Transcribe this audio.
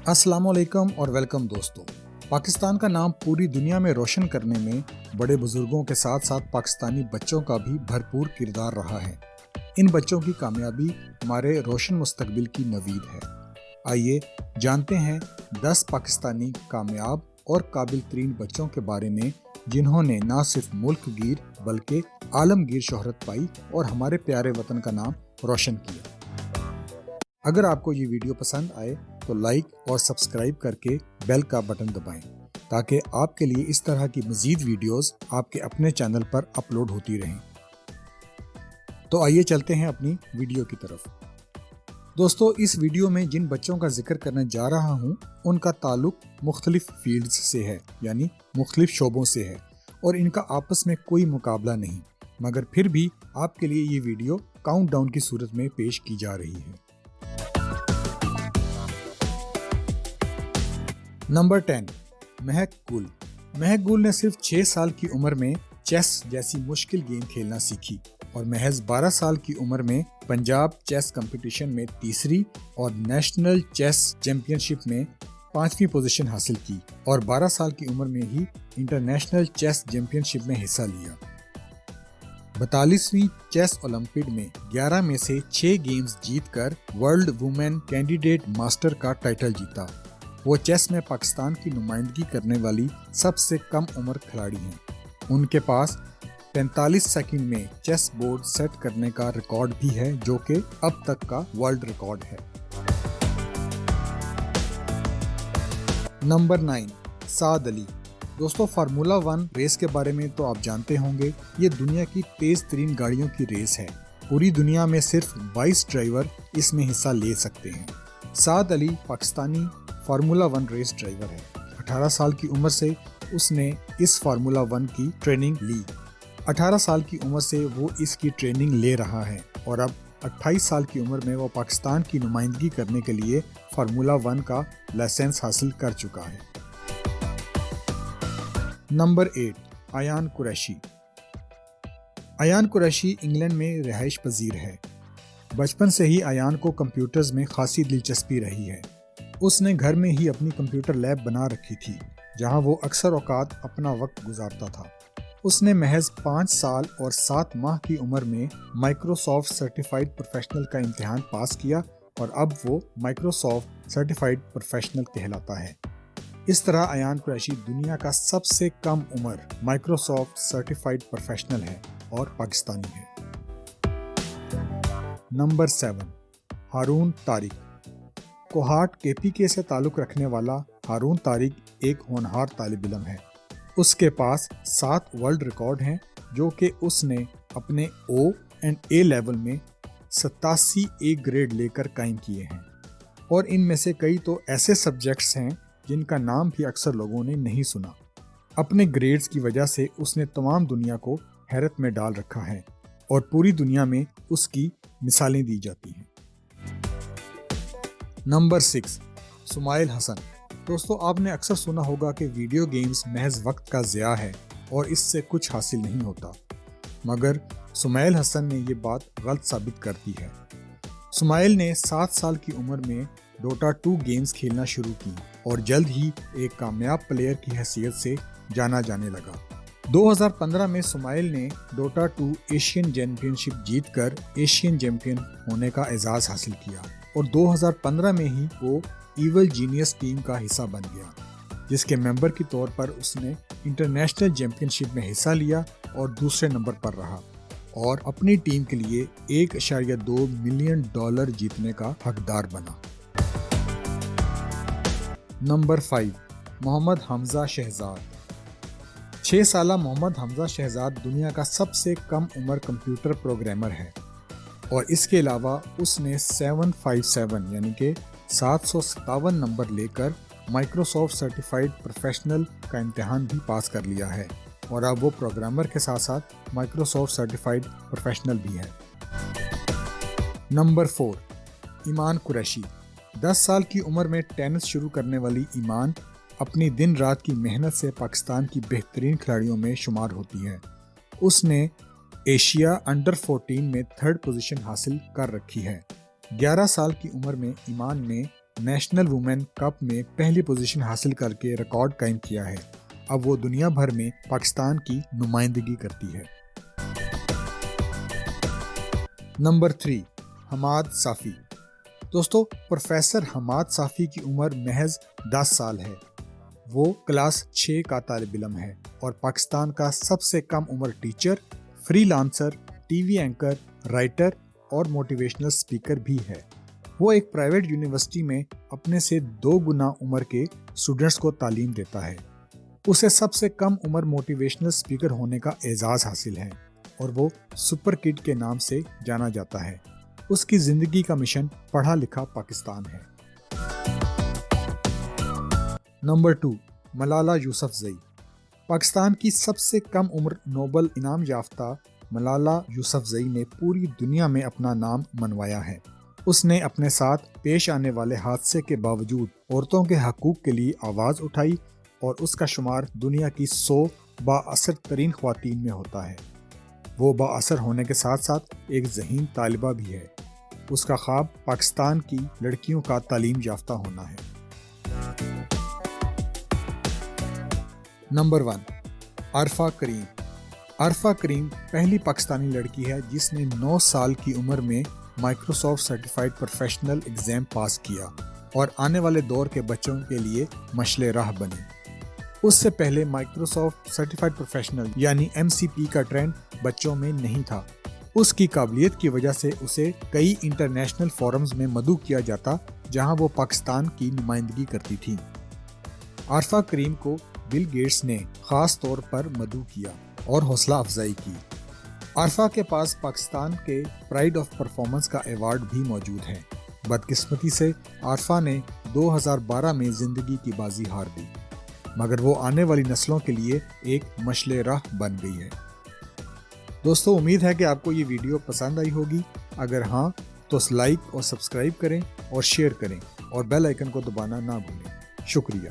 अस्सलाम वालेकुम और वेलकम दोस्तों। पाकिस्तान का नाम पूरी दुनिया में रोशन करने में बड़े बुजुर्गों के साथ साथ पाकिस्तानी बच्चों का भी भरपूर किरदार रहा है। इन बच्चों की कामयाबी हमारे रोशन मुस्तकबिल की नवीद है। आइए जानते हैं 10 पाकिस्तानी कामयाब और काबिल तरीन बच्चों के बारे में जिन्होंने न सिर्फ मुल्क गिर बल्कि आलमगीर शोहरत पाई और हमारे प्यारे वतन का नाम रोशन किया। अगर आपको ये वीडियो पसंद आए तो लाइक और सब्सक्राइब करके बेल का बटन दबाएं ताकि आपके लिए इस तरह की मज़ीद वीडियोस आपके अपने चैनल पर अपलोड होती रहें। तो आइए चलते हैं अपनी वीडियो की तरफ। दोस्तों, इस वीडियो में जिन बच्चों का जिक्र करने जा रहा हूँ उनका ताल्लुक मुख्तलिफ फील्ड्स से है, यानी मुख्तलिफ शोबों से है और इनका आपस में कोई मुकाबला नहीं, मगर फिर भी आपके लिए ये वीडियो काउंटडाउन की सूरत में पेश की जा रही है। नंबर 10, महक गुल। महक गुल ने सिर्फ 6 साल की उम्र में चेस जैसी मुश्किल गेम खेलना सीखी और महज 12 साल की उम्र में पंजाब चेस कंपटीशन में तीसरी और नेशनल चेस चैंपियनशिप में 5वीं पोजीशन हासिल की और 12 साल की उम्र में ही इंटरनेशनल चेस चैंपियनशिप में हिस्सा लिया। 42वीं चेस ओलंपियाड में 11 में से 6 गेम्स जीतकर वर्ल्ड वुमेन कैंडिडेट मास्टर का टाइटल जीता। वो चेस में पाकिस्तान की नुमाइंदगी करने वाली सबसे कम उम्र खिलाड़ी हैं। उनके पास 45 सेकंड में चेस बोर्ड सेट करने का रिकॉर्ड भी है, जो कि अब तक का वर्ल्ड रिकॉर्ड है। नंबर 9, साद अली। दोस्तों, फार्मूला 1 रेस के बारे में तो आप जानते होंगे। ये दुनिया की तेज तरीन गाड़ियों की रेस है। पूरी दुनिया में सिर्फ 22 ड्राइवर इसमें हिस्सा ले सकते हैं। Saad Ali Pakistani formula 1 race driver है। 18 साल की उम्र से उसने इस फार्मूला 1 की ट्रेनिंग ली। 18 साल की उम्र से वो इसकी ट्रेनिंग ले रहा है और अब 28 साल की उम्र में वो पाकिस्तान की नुमाइंदगी करने के लिए फार्मूला 1 का लाइसेंस हासिल कर चुका है। नंबर 8, अयान कुरैशी। अयान कुरैशी इंग्लैंड में रिहाइश पजीर है। बचपन से ही अयान को कंप्यूटर्स में खासी दिलचस्पी रही है। उसने घर में ही अपनी कंप्यूटर लैब बना रखी थी, जहां वो अक्सर औकात अपना वक्त गुजारता था। उसने महज 5 साल और 7 माह की उम्र में माइक्रोसॉफ्ट सर्टिफाइड प्रोफेशनल का इम्तिहान पास किया और अब वो माइक्रोसॉफ्ट सर्टिफाइड प्रोफेशनल कहलाता है। इस तरह अयान कुरैशी दुनिया का सबसे कम उम्र माइक्रोसॉफ्ट सर्टिफाइड प्रोफेशनल है और पाकिस्तानी है। नंबर 7, हारून तारिक। कोहाट KPK से ताल्लुक़ रखने वाला हारून तारिक एक होनहार तालिब इल्म है। उसके पास 7 वर्ल्ड रिकॉर्ड हैं, जो कि उसने अपने O और A लेवल में 87 A ग्रेड लेकर कायम किए हैं और इनमें से कई तो ऐसे सब्जेक्ट्स हैं जिनका नाम भी अक्सर लोगों ने नहीं सुना। अपने ग्रेड्स की वजह से उसने तमाम दुनिया को हैरत में डाल रखा है और पूरी दुनिया में उसकी मिसालें दी जाती हैं। नंबर 6, सुमाइल हसन। दोस्तों, आपने अक्सर सुना होगा कि वीडियो गेम्स महज वक्त का ज़िया है और इससे कुछ हासिल नहीं होता, मगर सुमाइल हसन ने ये बात गलत साबित कर दी है। सुमाइल ने 7 साल की उम्र में डोटा 2 गेम्स खेलना शुरू की और जल्द ही एक कामयाब प्लेयर की हैसियत से जाना जाने लगा। 2015 में सुमाइल ने डोटा 2 एशियन चैंपियनशिप जीतकर एशियन चैंपियन होने का एजाज़ हासिल किया और 2015 में ही वो इवल जीनियस टीम का हिस्सा बन गया, जिसके मेंबर के तौर पर उसने इंटरनेशनल चैंपियनशिप में हिस्सा लिया और दूसरे नंबर पर रहा और अपनी टीम के लिए $1.2 मिलियन जीतने का हकदार बना। नंबर 5, मोहम्मद हमजा शहजाद। 6 साला मोहम्मद हमजा शहजाद दुनिया का सबसे कम उम्र कंप्यूटर प्रोग्रामर है और इसके अलावा उसने 757 यानी कि 757 नंबर लेकर माइक्रोसॉफ्ट सर्टिफाइड प्रोफेशनल का इम्तिहान भी पास कर लिया है और अब वो प्रोग्रामर के साथ साथ माइक्रोसॉफ्ट सर्टिफाइड प्रोफेशनल भी है। नंबर 4, ईमान कुरैशी। 10 साल की उम्र में टेनिस शुरू करने वाली ईमान अपनी दिन रात की मेहनत से पाकिस्तान की बेहतरीन खिलाड़ियों में शुमार होती है। उसने एशिया अंडर 14 में 3rd पोजीशन हासिल कर रखी है। 11 साल की उम्र में ईमान ने نیشنل وومن کپ میں پہلی پوزیشن حاصل کر کے ریکارڈ قائم کیا ہے۔ اب وہ دنیا بھر میں پاکستان کی نمائندگی کرتی ہے۔ نمبر 3، حماد صافی۔ دوستو، پروفیسر حماد صافی کی عمر محض 10 سال ہے۔ وہ کلاس 6 کا طالب علم ہے اور پاکستان کا سب سے کم عمر teacher, freelancer, TV anchor, writer اور موٹیویشنل سپیکر بھی ہے۔ وہ ایک پرائیویٹ یونیورسٹی میں اپنے سے 2 گنا عمر کے اسٹوڈنٹس کو تعلیم دیتا ہے۔ اسے سب سے کم عمر موٹیویشنل سپیکر ہونے کا اعزاز حاصل ہے اور وہ سپر کڈ کے نام سے جانا جاتا ہے۔ اس کی زندگی کا مشن پڑھا لکھا پاکستان ہے۔ نمبر 2، ملالہ یوسفزئی۔ پاکستان کی سب سے کم عمر نوبل انعام یافتہ ملالہ یوسفزئی نے پوری دنیا میں اپنا نام منوایا ہے۔ اس نے اپنے ساتھ پیش آنے والے حادثے کے باوجود عورتوں کے حقوق کے لیے آواز اٹھائی اور اس کا شمار دنیا کی 100 بااثر ترین خواتین میں ہوتا ہے۔ وہ بااثر ہونے کے ساتھ ساتھ ایک ذہین طالبہ بھی ہے۔ اس کا خواب پاکستان کی لڑکیوں کا تعلیم یافتہ ہونا ہے۔ نمبر 1، عارفہ کریم۔ عارفہ کریم پہلی پاکستانی لڑکی ہے جس نے 9 سال کی عمر میں Microsoft certified professional exam pass کیا اور آنے والے دور کے بچوں کے لیے مشعل راہ بنی۔ اس سے پہلے مائکروسافٹ سرٹیفائیڈ پروفیشنل یعنی MCP کا ٹرینڈ بچوں میں نہیں تھا۔ اس کی قابلیت کی وجہ سے اسے کئی انٹرنیشنل فورمز میں مدعو کیا جاتا جہاں وہ پاکستان کی نمائندگی کرتی تھی۔ عارفہ کریم کو بل گیٹس نے خاص طور پر مدعو کیا اور حوصلہ افزائی کی۔ عارفہ کے پاس پاکستان کے پرائڈ آف پرفارمنس کا ایوارڈ بھی موجود ہے۔ بدقسمتی سے عارفہ نے 2012 میں زندگی کی بازی ہار دی، مگر وہ آنے والی نسلوں کے لیے ایک مشعل راہ بن گئی ہے۔ دوستو، امید ہے کہ آپ کو یہ ویڈیو پسند آئی ہوگی۔ اگر ہاں تو لائک اور سبسکرائب کریں اور شیئر کریں اور بیل آئیکن کو دبانا نہ بھولیں۔ شکریہ۔